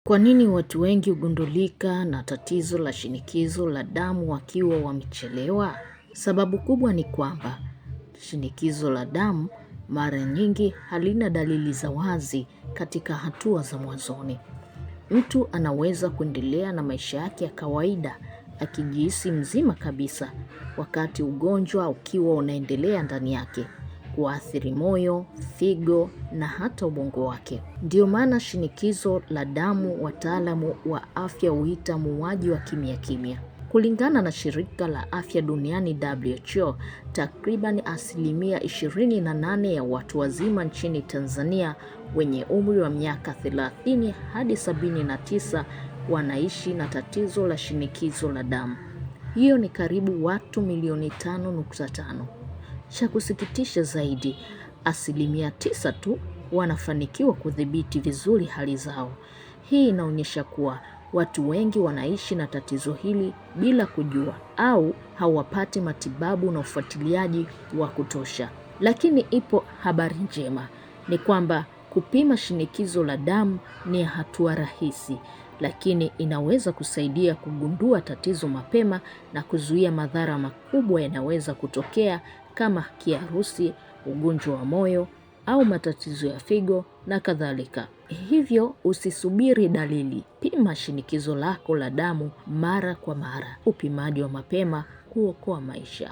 Kwa nini watu wengi hugundulika na tatizo la shinikizo la damu wakiwa wamechelewa? Sababu kubwa ni kwamba shinikizo la damu mara nyingi halina dalili za wazi katika hatua za mwanzoni. Mtu anaweza kuendelea na maisha yake ya kawaida akijihisi mzima kabisa, wakati ugonjwa ukiwa unaendelea ndani yake, kuathiri moyo, figo na hata ubongo wake. Ndio maana shinikizo la damu wataalamu wa afya huita muuaji wa kimya kimya. Kulingana na shirika la afya duniani WHO, takriban 28% ya watu wazima nchini Tanzania wenye umri wa miaka 30 hadi 79 wanaishi na tatizo la shinikizo la damu. Hiyo ni karibu watu milioni 5.5. Cha kusikitisha zaidi, 9% tu wanafanikiwa kudhibiti vizuri hali zao. Hii inaonyesha kuwa watu wengi wanaishi na tatizo hili bila kujua au hawapati matibabu na ufuatiliaji wa kutosha. Lakini ipo habari njema, ni kwamba kupima shinikizo la damu ni hatua rahisi, lakini inaweza kusaidia kugundua tatizo mapema na kuzuia madhara makubwa yanaweza kutokea kama kiharusi, ugonjwa wa moyo au matatizo ya figo na kadhalika. Hivyo usisubiri dalili, pima shinikizo lako la damu mara kwa mara. Upimaji wa mapema huokoa maisha.